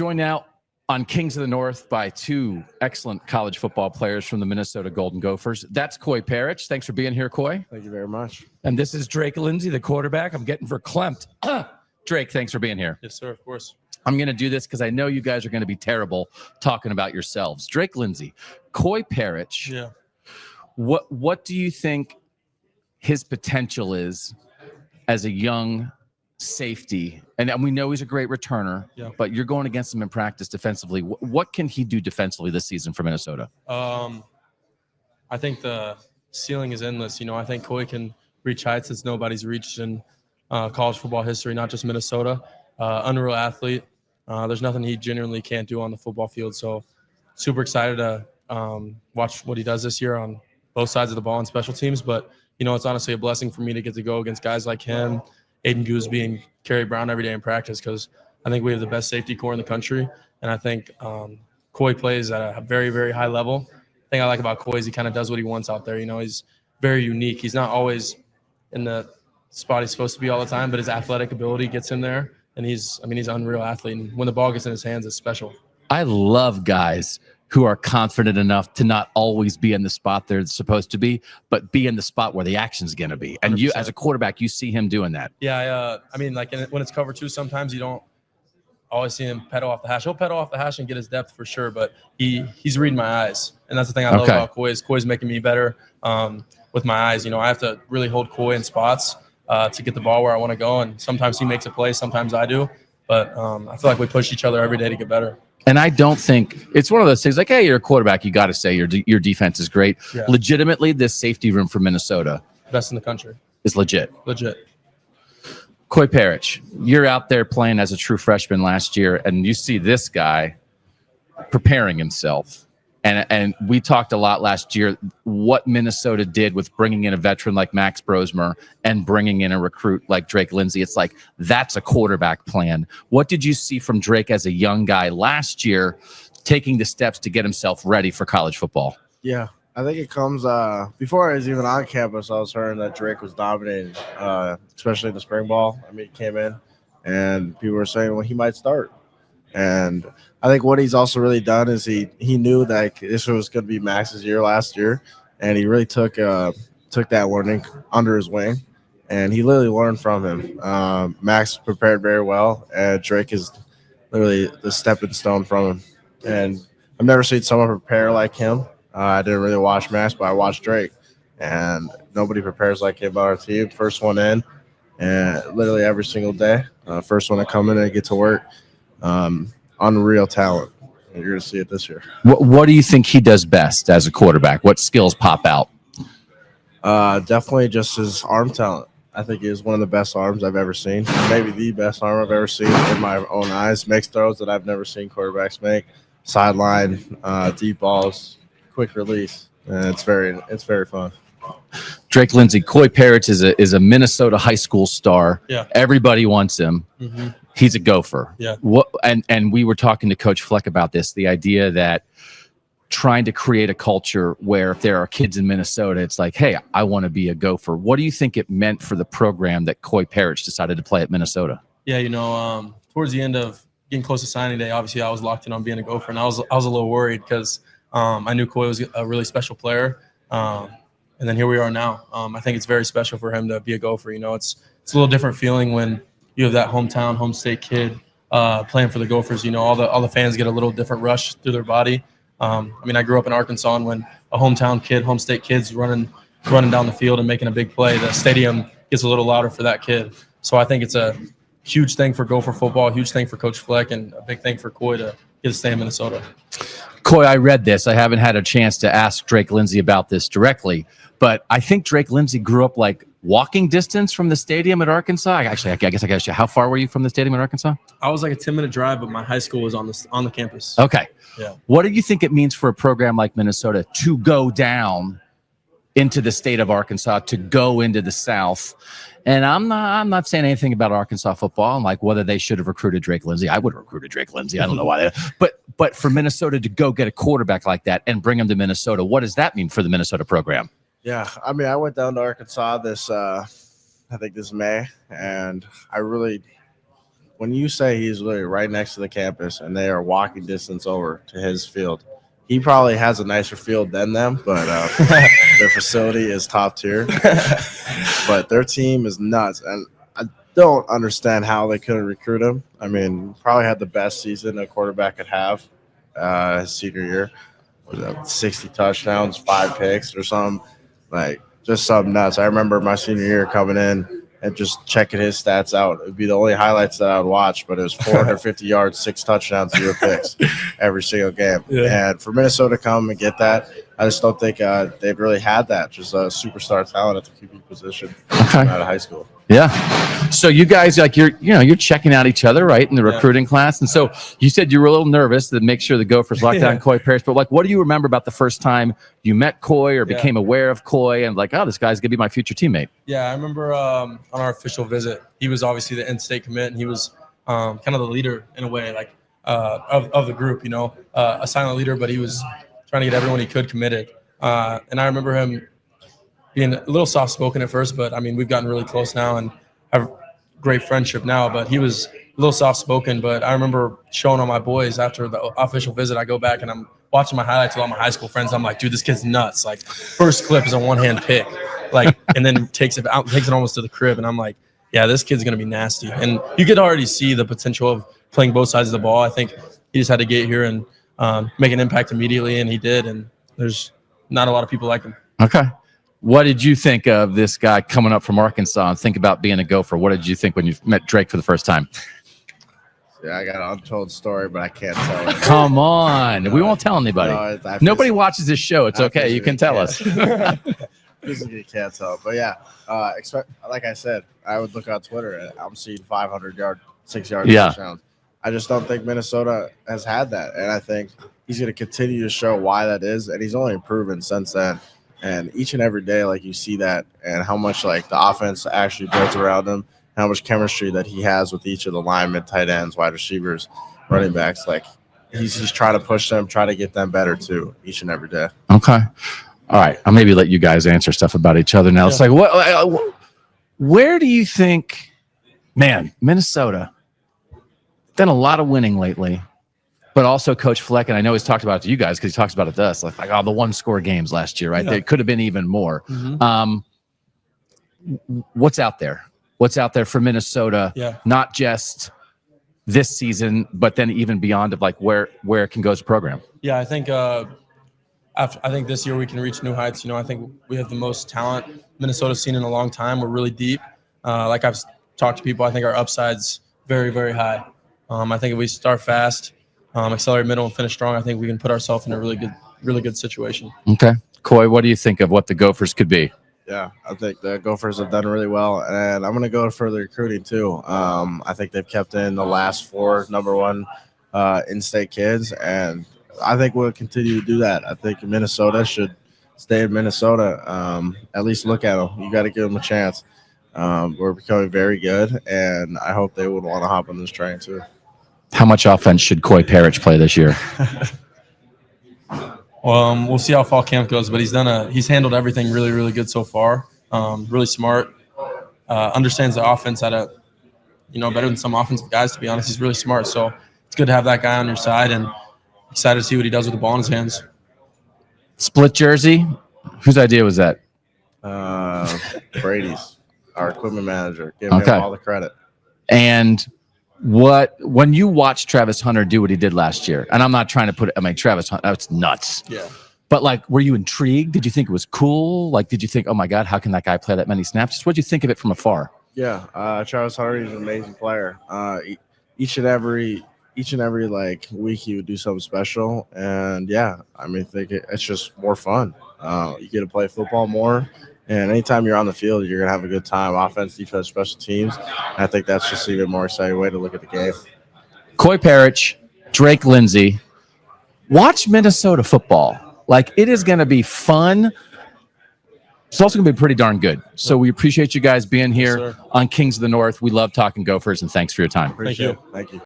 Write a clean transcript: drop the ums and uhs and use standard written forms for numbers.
Joined now on Kings of the North by two excellent college football players from the Minnesota Golden Gophers. That's Koi Perich. Thanks for being here, Koi. Thank you very much. And this is Drake Lindsey, the quarterback. I'm getting verklempt. Drake, thanks for being here. Yes, sir, of course. I'm going to do this because I know you guys are going to be terrible talking about yourselves. Drake Lindsey, Koi Perich. Yeah. What do you think his potential is as a young safety? And we know he's a great returner, but you're going against him in practice defensively. What can he do defensively this season for Minnesota? I think the ceiling is endless. I think Koi can reach heights that nobody's reached in college football history, not just Minnesota. Unreal athlete. There's nothing he genuinely can't do on the football field. So super excited to watch what he does this year on both sides of the ball and special teams. But, it's honestly a blessing for me to get to go against guys like him, Aiden Gooseby, and Kerry Brown every day in practice, because I think we have the best safety core in the country. And I think Koi plays at a very, very high level. The thing I like about Koi is he kind of does what he wants out there. He's very unique. He's not always in the spot he's supposed to be all the time, but his athletic ability gets him there. And he's an unreal athlete. And when the ball gets in his hands, it's special. I love guys who are confident enough to not always be in the spot they're supposed to be, but be in the spot where the action's going to be. And 100%. You, as a quarterback, you see him doing that. Yeah, when it's cover two, sometimes you don't always see him pedal off the hash. He'll pedal off the hash and get his depth for sure, but he's reading my eyes. And that's the thing I love about Koi is Koi's making me better with my eyes. I have to really hold Koi in spots to get the ball where I want to go. And sometimes he makes a play, sometimes I do. But I feel like we push each other every day to get better. And I don't think it's one of those things like, hey, you're a quarterback. You got to say your defense is great. Yeah. Legitimately, this safety room for Minnesota, best in the country, is legit. Legit. Koi Perich, you're out there playing as a true freshman last year, and you see this guy preparing himself. And we talked a lot last year what Minnesota did with bringing in a veteran like Max Brosmer and bringing in a recruit like Drake Lindsey. It's like that's a quarterback plan. What did you see from Drake as a young guy last year taking the steps to get himself ready for college football? Yeah, I think it comes before I was even on campus, I was hearing that Drake was dominating, especially in the spring ball. He came in and people were saying, well, he might start. And I think what he's also really done is he knew that this was going to be Max's year last year, and he really took that learning under his wing, and he literally learned from him. Max prepared very well, and Drake is literally the stepping stone from him. And I've never seen someone prepare like him. I didn't really watch Max, but I watched Drake, and nobody prepares like him on our team. First one in, and literally every single day. First one to come in and get to work. Unreal talent. You're going to see it this year. What do you think he does best as a quarterback? What skills pop out? Definitely just his arm talent. I think he has one of the best arms I've ever seen. Maybe the best arm I've ever seen in my own eyes. Makes throws that I've never seen quarterbacks make. Sideline, deep balls, quick release. And it's very fun. Drake Lindsey, Koi Perich is a Minnesota high school star. Yeah. Everybody wants him. Mm-hmm. He's a Gopher. Yeah. And we were talking to Coach Fleck about this, the idea that trying to create a culture where if there are kids in Minnesota, it's like, hey, I want to be a Gopher. What do you think it meant for the program that Koi Perich decided to play at Minnesota? Yeah, towards the end of getting close to signing day, obviously I was locked in on being a Gopher, and I was a little worried because I knew Koi was a really special player. And then here we are now. I think it's very special for him to be a Gopher. It's a little different feeling when you have that home state kid playing for the Gophers. All the fans get a little different rush through their body. I grew up in Arkansas, and when a home state kid's running down the field and making a big play, the stadium gets a little louder for that kid. So I think it's a huge thing for Gopher football, a huge thing for Coach Fleck, and a big thing for Koi to get to stay in Minnesota. Koi, I read this. I haven't had a chance to ask Drake Lindsey about this directly, but I think Drake Lindsey grew up like walking distance from the stadium at Arkansas. I guess I got to ask you, how far were you from the stadium at Arkansas? I was like a 10-minute drive, but my high school was on the campus. Okay. Yeah. What do you think it means for a program like Minnesota to go down into the state of Arkansas, to go into the South? And I'm not saying anything about Arkansas football and like whether they should have recruited Drake Lindsey. I would have recruited Drake Lindsey. I don't know why. But for Minnesota to go get a quarterback like that and bring him to Minnesota, what does that mean for the Minnesota program? Yeah, I went down to Arkansas this May, and I really when you say he's literally right next to the campus and they are walking distance over to his field, he probably has a nicer field than them, but their facility is top tier. But their team is nuts, and I don't understand how they couldn't recruit him. I mean, probably had the best season a quarterback could have his senior year. Was that 60 touchdowns, 5 picks or something, like just something nuts. I remember my senior year coming in and just checking his stats out. It would be the only highlights that I would watch, but it was 450 yards, 6 touchdowns, 0 picks every single game. Yeah. And for Minnesota to come and get that, I just don't think they've really had that. Just a superstar talent at the QB position out of high school. Yeah. So you guys, like, you're checking out each other, right, in the recruiting class. And so you said you were a little nervous to make sure the Gophers locked down Koi Perich. But like, what do you remember about the first time you met Koi or became aware of Koi and like, oh, this guy's gonna be my future teammate? Yeah, I remember on our official visit, he was obviously the in-state commit, and he was kind of the leader in a way, like of the group. You know, a silent leader, but he was trying to get everyone he could committed. And I remember him being a little soft-spoken at first, but I mean, we've gotten really close now and have great friendship now. But he was a little soft-spoken. But I remember showing all my boys after the official visit. I go back and I'm watching my highlights with all my high school friends. I'm like, dude, this kid's nuts. Like, first clip is a one-hand pick, like, and then takes it almost to the crib. And I'm like, yeah, this kid's gonna be nasty. And you could already see the potential of playing both sides of the ball. I think he just had to get here and make an impact immediately, and he did. And there's not a lot of people like him. Okay. What did you think of this guy coming up from Arkansas and think about being a Gopher? What did you think when you met Drake for the first time? Yeah, I got an untold story, but I can't tell it. Come on. No, we won't tell anybody. No, nobody watches this show. It's okay. You can tell us. Physically can't tell. But yeah, like I said, I would look on Twitter and I'm seeing 500-yard, 6-yard touchdowns. I just don't think Minnesota has had that. And I think he's going to continue to show why that is. And he's only improving since then. And each and every day, like, you see that and how much, like, the offense actually builds around him, how much chemistry that he has with each of the linemen, tight ends, wide receivers, running backs. Like, he's trying to push them, try to get them better, too, each and every day. Okay. All right. I'll maybe let you guys answer stuff about each other now. Yeah. It's like, where do you think, man, Minnesota, done a lot of winning lately. But also Coach Fleck, and I know he's talked about it to you guys because he talks about it to us, like the 1-score games last year, right? Yeah. There could have been even more. Mm-hmm. What's out there? What's out there for Minnesota? Yeah. Not just this season, but then even beyond of like where it can go as a program. Yeah, I think I think this year we can reach new heights. You know, I think we have the most talent Minnesota's seen in a long time. We're really deep. Like I've talked to people, I think our upside's very, very high. I think if we start fast, accelerate middle and finish strong, I think we can put ourselves in a really good situation. Okay. Koi, what do you think of what the Gophers could be? Yeah, I think the Gophers have done really well, and I'm going to go for the recruiting too. I think they've kept in the last 4 number 1 in-state kids, and I think we'll continue to do that. I think Minnesota should stay in Minnesota. At least look at them. You got to give them a chance. We're becoming very good, and I hope they would want to hop on this train too. How much offense should Koi Perich play this year? We'll see how fall camp goes, but he's handled everything really, really good so far. Really smart. Understands the offense better than some offensive guys, to be honest. He's really smart, so it's good to have that guy on your side, and excited to see what he does with the ball in his hands. Split jersey? Whose idea was that? Brady's, our equipment manager. Give him all the credit. And when you watch Travis Hunter do what he did last year, and I'm not trying to Travis Hunter, that's nuts. Yeah. But like, were you intrigued? Did you think it was cool? Like, did you think, oh my God, how can that guy play that many snaps? Just what did you think of it from afar? Yeah. Travis Hunter is an amazing player. Each and every like week he would do something special. And yeah, I mean, it's just more fun. You get to play football more. And anytime you're on the field, you're going to have a good time. Offense, defense, special teams. And I think that's just even more exciting way to look at the game. Koi Perich, Drake Lindsey. Watch Minnesota football. Like, it is going to be fun. It's also going to be pretty darn good. So we appreciate you guys being here on Kings of the North. We love talking Gophers, and thanks for your time. Appreciate it. Thank you.